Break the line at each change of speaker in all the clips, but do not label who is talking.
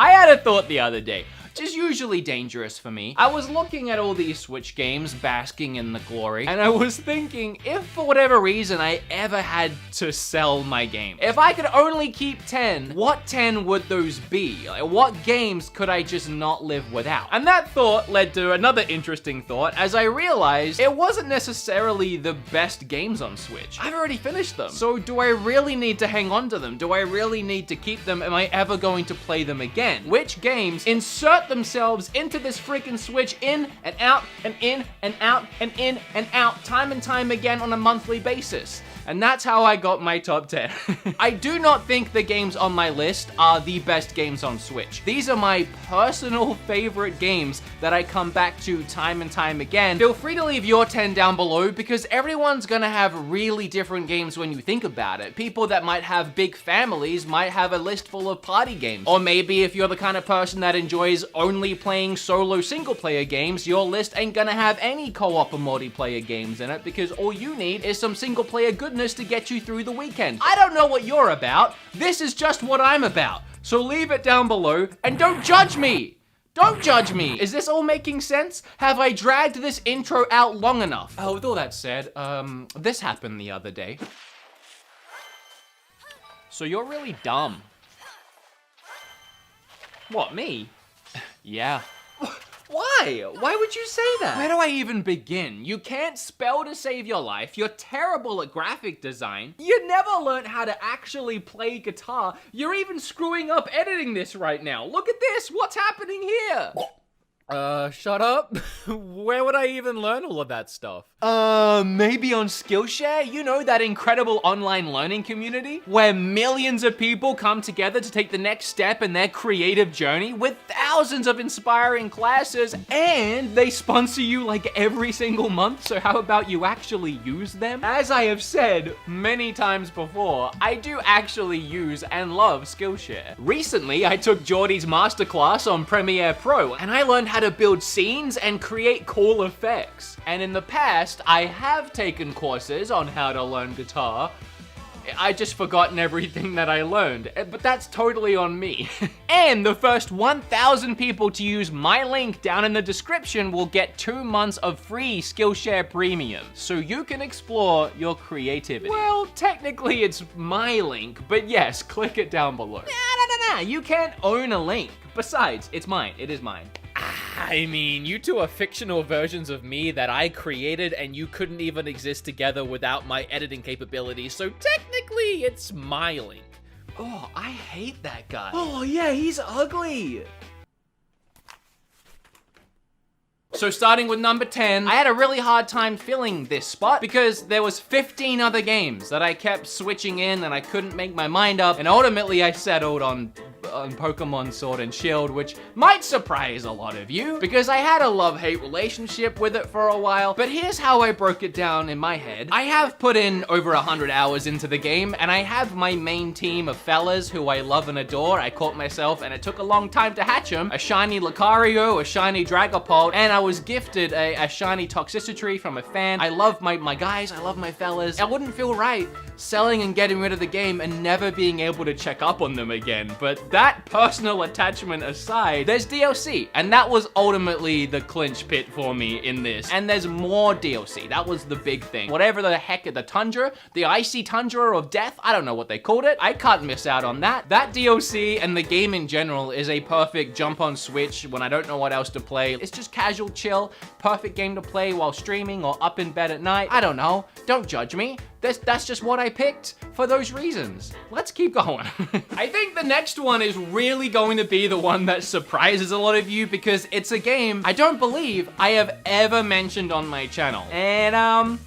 I had a thought the other day, which is usually dangerous for me. I was looking at all these Switch games basking in the glory, and I was thinking, if for whatever reason I ever had to sell my game, if I could only keep 10, what 10 would those be? Like, what games could I just not live without? And that thought led to another interesting thought as I realized it wasn't necessarily the best games on Switch. I've already finished them. So do I really need to hang on to them? Do I really need to keep them? Am I ever going to play them again? Which games insert themselves into this freaking Switch in and out and in and out and in and out time and time again on a monthly basis? And that's how I got my top 10. I do not think the games on my list are the best games on Switch. These are my personal favorite games that I come back to time and time again. Feel free to leave your 10 down below because everyone's gonna have really different games when you think about it. People that might have big families might have a list full of party games. Or maybe if you're the kind of person that enjoys only playing solo single player games, your list ain't gonna have any co-op or multiplayer games in it because all you need is some single player goodness to get you through the weekend. I don't know what you're about. This is just what I'm about. So leave it down below and don't judge me. Don't judge me. Is this all making sense? Have I dragged this intro out long enough? Oh, with all that said, this happened the other day. So you're really dumb. What, me? Yeah. Why? Why would you say that? Where do I even begin? You can't spell to save your life. You're terrible at graphic design. You never learned how to actually play guitar. You're even screwing up editing this right now. Look at this. What's happening here? Shut up. Where would I even learn all of that stuff? Maybe on Skillshare? You know, that incredible online learning community where millions of people come together to take the next step in their creative journey with thousands of inspiring classes, and they sponsor you like every single month, so how about you actually use them? As I have said many times before, I do actually use and love Skillshare. Recently, I took Geordie's masterclass on Premiere Pro, and I learned how to build scenes and create cool effects. And in the past, I have taken courses on how to learn guitar. I just forgotten everything that I learned, but that's totally on me. And the first 1,000 people to use my link down in the description will get 2 months of free Skillshare Premium, so you can explore your creativity. Well, technically it's my link, but yes, click it down below. Nah, you can't own a link. Besides, it's mine, it is mine. I mean, you two are fictional versions of me that I created and you couldn't even exist together without my editing capabilities, so technically it's my link. Oh, I hate that guy. Oh yeah, he's ugly. So starting with number 10, I had a really hard time filling this spot because there was 15 other games that I kept switching in and I couldn't make my mind up, and ultimately I settled on Pokemon Sword and Shield, which might surprise a lot of you because I had a love-hate relationship with it for a while, but here's how I broke it down in my head. I have put in over 100 hours into the game, and I have my main team of fellas who I love and adore. I caught myself, and it took a long time to hatch them, a shiny Lucario, a shiny Dragapult, and I was gifted a shiny Toxicity from a fan. I love my guys, I love my fellas. I wouldn't feel right selling and getting rid of the game and never being able to check up on them again, but that personal attachment aside, there's DLC, and that was ultimately the clinch pit for me in this. And there's more DLC. That was the big thing. Whatever the heck, the Tundra, the Icy Tundra of Death, I don't know what they called it. I can't miss out on that. That DLC and the game in general is a perfect jump on Switch when I don't know what else to play. It's just casual chill, perfect game to play while streaming or up in bed at night. I don't know. Don't judge me. That's just what I picked for those reasons. Let's keep going. I think the next one is really going to be the one that surprises a lot of you because it's a game I don't believe I have ever mentioned on my channel. And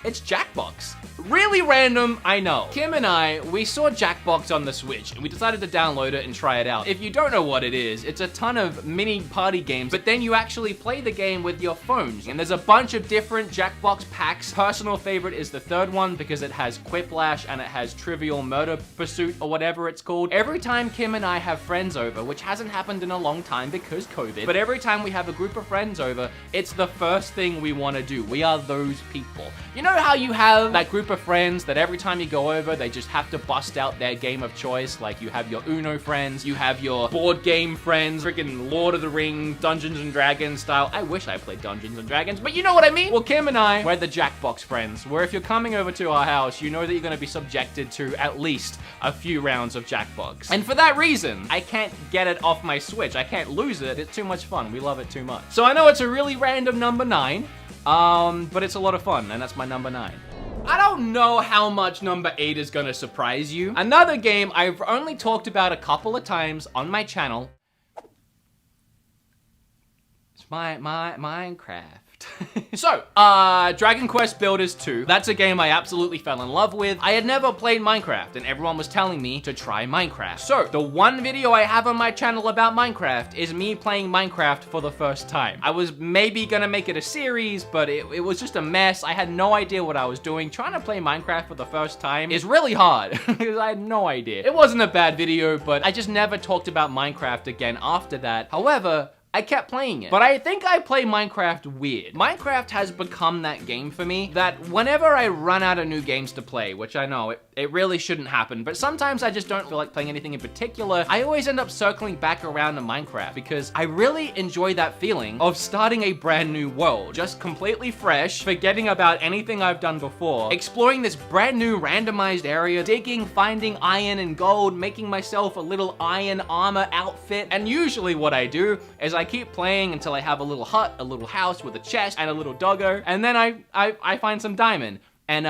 it's Jackbox. Really random, I know. Kim and I, we saw Jackbox on the Switch and we decided to download it and try it out. If you don't know what it is, it's a ton of mini party games, but then you actually play the game with your phones. And there's a bunch of different Jackbox packs. Personal favorite is the third one because it has Quiplash and it has Trivial Murder Pursuit or whatever it's called. Every time Kim and I have friends over, which hasn't happened in a long time because COVID, but every time we have a group of friends over, it's the first thing we want to do. We are those people. You know how you have that group of of friends that every time you go over, they just have to bust out their game of choice. Like, you have your Uno friends, you have your board game friends, freaking Lord of the Rings, Dungeons and Dragons style. I wish I played Dungeons and Dragons, but you know what I mean? Well, Kim and I, we're the Jackbox friends, where if you're coming over to our house, you know that you're gonna be subjected to at least a few rounds of Jackbox. And for that reason, I can't get it off my Switch. I can't lose it. It's too much fun. We love it too much. So I know it's a really random number 9, but it's a lot of fun, and that's my number 9. I don't know how much number 8 is gonna surprise you. Another game I've only talked about a couple of times on my channel. It's Minecraft. So, Dragon Quest Builders 2. That's a game I absolutely fell in love with. I had never played Minecraft, and everyone was telling me to try Minecraft. So, the one video I have on my channel about Minecraft is me playing Minecraft for the first time. I was maybe gonna make it a series, but it was just a mess. I had no idea what I was doing. Trying to play Minecraft for the first time is really hard, because I had no idea. It wasn't a bad video, but I just never talked about Minecraft again after that. However, I kept playing it. But I think I play Minecraft weird. Minecraft has become that game for me that whenever I run out of new games to play, which I know it really shouldn't happen, but sometimes I just don't feel like playing anything in particular, I always end up circling back around to Minecraft because I really enjoy that feeling of starting a brand new world, just completely fresh, forgetting about anything I've done before, exploring this brand new randomized area, digging, finding iron and gold, making myself a little iron armor outfit, and usually what I do is I keep playing until I have a little hut, a little house with a chest and a little doggo, and then I find some diamond, and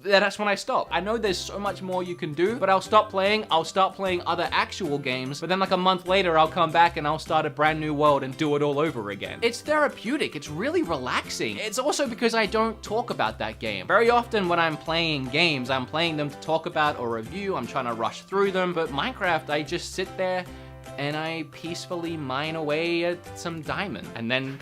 that's when I stop. I know there's so much more you can do, but I'll stop playing, I'll start playing other actual games, but then like a month later, I'll come back and I'll start a brand new world and do it all over again. It's therapeutic, it's really relaxing. It's also because I don't talk about that game. Very often when I'm playing games, I'm playing them to talk about or review, I'm trying to rush through them, but Minecraft, I just sit there and I peacefully mine away at some diamond and then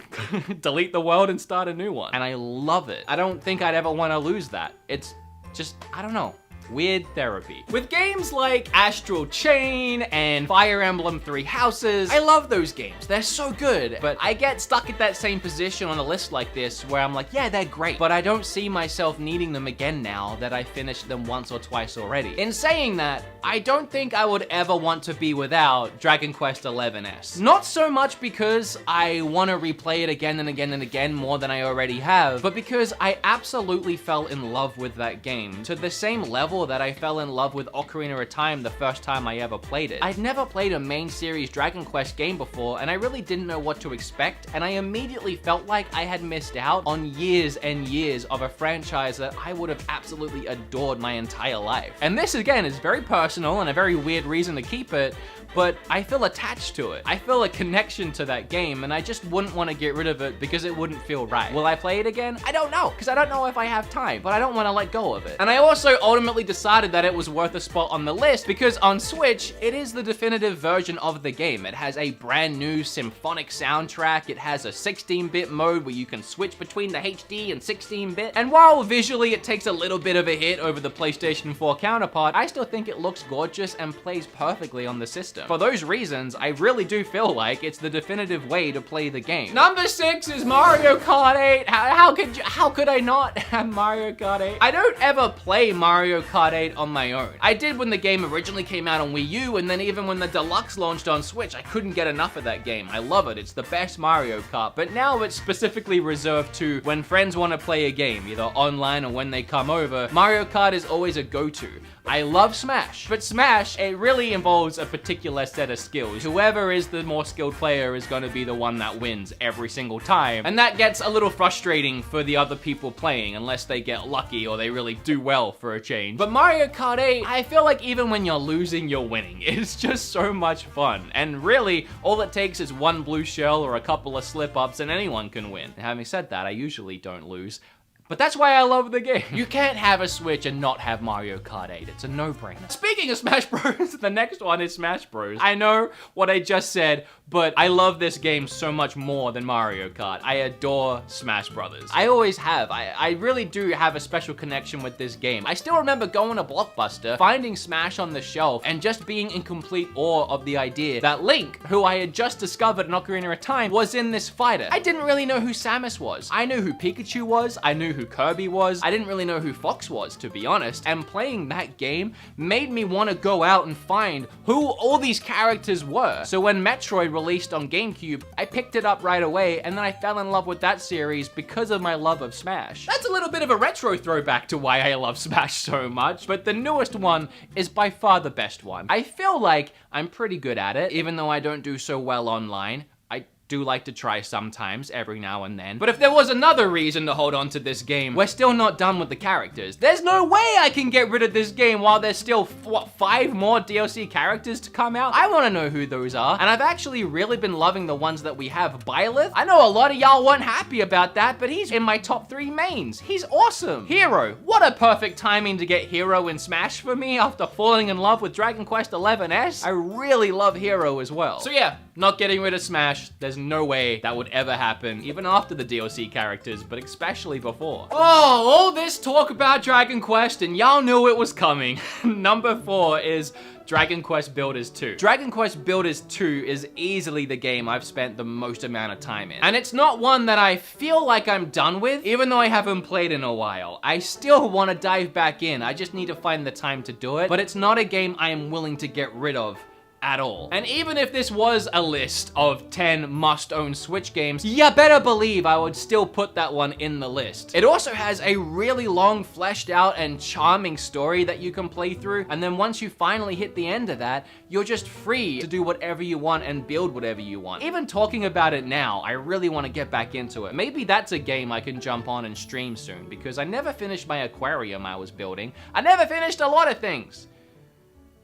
delete the world and start a new one. And I love it. I don't think I'd ever want to lose that. It's just, I don't know. Weird therapy. With games like Astral Chain and Fire Emblem Three Houses, I love those games. They're so good, but I get stuck at that same position on a list like this where I'm like, yeah, they're great, but I don't see myself needing them again now that I finished them once or twice already. In saying that, I don't think I would ever want to be without Dragon Quest XI-S. Not so much because I want to replay it again and again and again more than I already have, but because I absolutely fell in love with that game to the same level that I fell in love with Ocarina of Time the first time I ever played it. I'd never played a main series Dragon Quest game before, and I really didn't know what to expect, and I immediately felt like I had missed out on years and years of a franchise that I would have absolutely adored my entire life. And this, again, is very personal and a very weird reason to keep it, but I feel attached to it. I feel a connection to that game, and I just wouldn't want to get rid of it because it wouldn't feel right. Will I play it again? I don't know, because I don't know if I have time, but I don't want to let go of it. And I also ultimately decided that it was worth a spot on the list because on Switch, it is the definitive version of the game. It has a brand new symphonic soundtrack. It has a 16-bit mode where you can switch between the HD and 16-bit. And while visually it takes a little bit of a hit over the PlayStation 4 counterpart, I still think it looks gorgeous and plays perfectly on the system. For those reasons, I really do feel like it's the definitive way to play the game. Number 6 is Mario Kart 8. How could I not have Mario Kart 8? I don't ever play Mario Kart 8 on my own. I did when the game originally came out on Wii U, and then even when the Deluxe launched on Switch, I couldn't get enough of that game. I love it. It's the best Mario Kart, but now it's specifically reserved to when friends want to play a game, either online or when they come over. Mario Kart is always a go-to. I love Smash, but Smash, it really involves a particular set of skills. Whoever is the more skilled player is going to be the one that wins every single time, and that gets a little frustrating for the other people playing unless they get lucky or they really do well for a change. But Mario Kart 8, I feel like even when you're losing, you're winning. It's just so much fun, and really, all it takes is one blue shell or a couple of slip-ups and anyone can win. And having said that, I usually don't lose. But that's why I love the game. You can't have a Switch and not have Mario Kart 8. It's a no-brainer. Speaking of Smash Bros, the next one is Smash Bros. I know what I just said, but I love this game so much more than Mario Kart. I adore Smash Brothers. I always have. I really do have a special connection with this game. I still remember going to Blockbuster, finding Smash on the shelf, and just being in complete awe of the idea that Link, who I had just discovered in Ocarina of Time, was in this fighter. I didn't really know who Samus was. I knew who Pikachu was, I knew who who Kirby was. I didn't really know who Fox was, to be honest. And playing that game made me want to go out and find who all these characters were. So when Metroid released on GameCube, I picked it up right away, and then I fell in love with that series because of my love of Smash. That's a little bit of a retro throwback to why I love Smash so much, but the newest one is by far the best one. I feel like I'm pretty good at it, even though I don't do so well online. I do like to try sometimes, every now and then. But if there was another reason to hold on to this game, we're still not done with the characters. There's no way I can get rid of this game while there's still, what, 5 more DLC characters to come out? I want to know who those are. And I've actually really been loving the ones that we have. Byleth, I know a lot of y'all weren't happy about that, but he's in my top 3 mains. He's awesome. Hero, what a perfect timing to get Hero in Smash for me after falling in love with Dragon Quest XI-S. I really love Hero as well. So yeah, not getting rid of Smash. There's no way that would ever happen, even after the DLC characters, but especially before. Oh, all this talk about Dragon Quest, and y'all knew it was coming. Number 4 is Dragon Quest Builders 2. Dragon Quest Builders 2 is easily the game I've spent the most amount of time in. And it's not one that I feel like I'm done with, even though I haven't played in a while. I still want to dive back in. I just need to find the time to do it, but it's not a game I am willing to get rid of at all. And even if this was a list of 10 must-own Switch games, you better believe I would still put that one in the list. It also has a really long, fleshed out, and charming story that you can play through, and then once you finally hit the end of that, you're just free to do whatever you want and build whatever you want. Even talking about it now, I really want to get back into it. Maybe that's a game I can jump on and stream soon, because I never finished my aquarium I was building. I never finished a lot of things.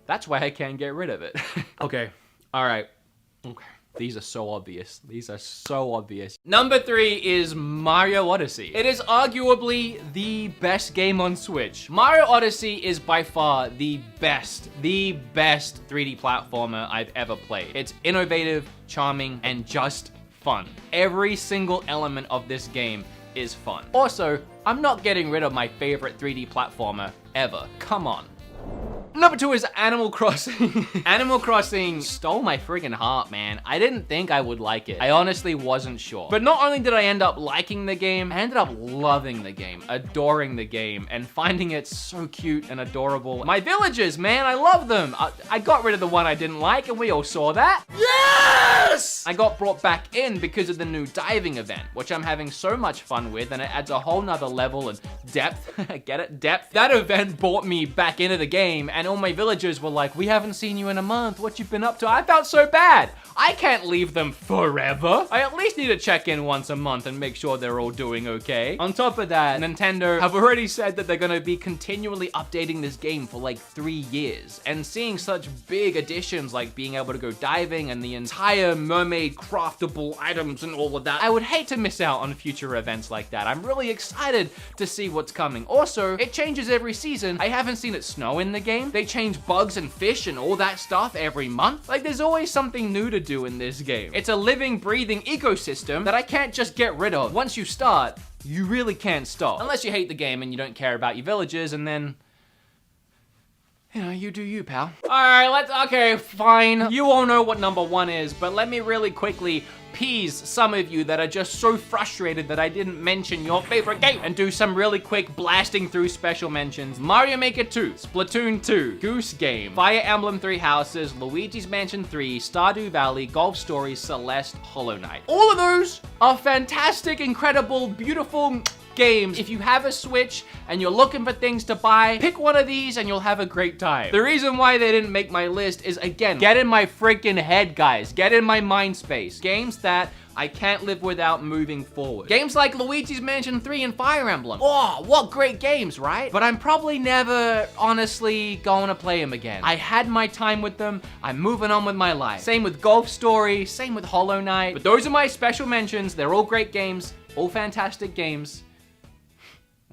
That's why I can't get rid of it. Okay, all right. Okay, these are so obvious. These are so obvious. Number 3 is Mario Odyssey. It is arguably the best game on Switch. Mario Odyssey is by far the best 3D platformer I've ever played. It's innovative, charming, and just fun. Every single element of this game is fun. Also, I'm not getting rid of my favorite 3D platformer ever. Come on. Number 2 is Animal Crossing. Animal Crossing stole my friggin' heart, man. I didn't think I would like it. I honestly wasn't sure. But not only did I end up liking the game, I ended up loving the game, adoring the game, and finding it so cute and adorable. My villagers, man, I love them. I got rid of the one I didn't like, and we all saw that. Yes! I got brought back in because of the new diving event, which I'm having so much fun with, and it adds a whole nother level and depth. Get it? Depth. That event brought me back into the game, and all my villagers were like, we haven't seen you in a month. What you been up to? I felt so bad. I can't leave them forever. I at least need to check in once a month and make sure they're all doing okay. On top of that, Nintendo have already said that they're gonna be continually updating this game for like 3 years. And seeing such big additions like being able to go diving and the entire mermaid craftable items and all of that, I would hate to miss out on future events like that. I'm really excited to see what's coming. Also, it changes every season. I haven't seen it snow in the game. They change bugs and fish and all that stuff every month. Like, there's always something new to do in this game. It's a living, breathing ecosystem that I can't just get rid of. Once you start, you really can't stop. Unless you hate the game and you don't care about your villagers, and then, you know, you do you, pal. All right, okay, fine. You all know what number 1 is, but let me really quickly appease some of you that are just so frustrated that I didn't mention your favorite game and do some really quick blasting through special mentions. Mario Maker 2, Splatoon 2, Goose Game, Fire Emblem 3 Houses, Luigi's Mansion 3, Stardew Valley, Golf Story, Celeste, Hollow Knight. All of those are fantastic, incredible, beautiful games. If you have a Switch and you're looking for things to buy, pick one of these and you'll have a great time. The reason why they didn't make my list is, again, get in my freaking head, guys. Get in my mind space. Games that I can't live without moving forward. Games like Luigi's Mansion 3 and Fire Emblem. Oh, what great games, right? But I'm probably never honestly going to play them again. I had my time with them. I'm moving on with my life. Same with Golf Story, same with Hollow Knight. But those are my special mentions. They're all great games, all fantastic games.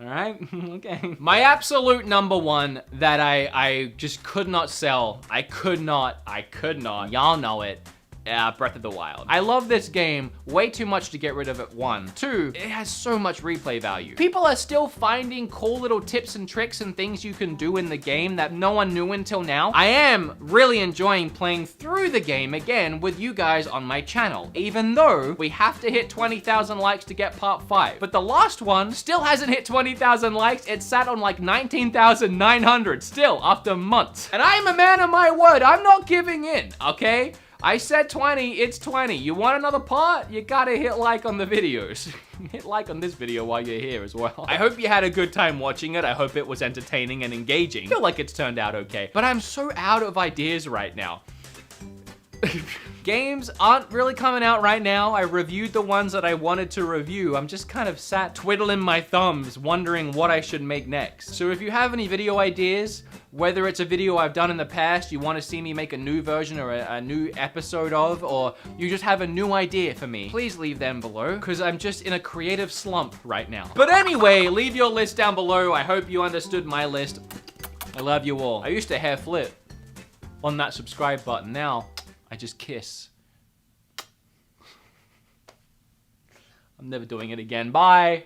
All right, okay. My absolute number 1 that I just could not sell. I could not, y'all know it. Breath of the Wild. I love this game way too much to get rid of it, 1. 2, it has so much replay value. People are still finding cool little tips and tricks and things you can do in the game that no one knew until now. I am really enjoying playing through the game again with you guys on my channel, even though we have to hit 20,000 likes to get part 5. But the last one still hasn't hit 20,000 likes. It sat on like 19,900 still after months. And I am a man of my word. I'm not giving in, okay? I said 20, it's 20. You want another part? You gotta hit like on the videos. Hit like on this video while you're here as well. I hope you had a good time watching it. I hope it was entertaining and engaging. I feel like it's turned out okay. But I'm so out of ideas right now. Games aren't really coming out right now. I reviewed the ones that I wanted to review. I'm just kind of sat twiddling my thumbs, wondering what I should make next. So if you have any video ideas, whether it's a video I've done in the past, you want to see me make a new version or a new episode of, or you just have a new idea for me, please leave them below, because I'm just in a creative slump right now. But anyway, leave your list down below. I hope you understood my list. I love you all. I used to hair flip on that subscribe button. Now, I just kiss. I'm never doing it again. Bye.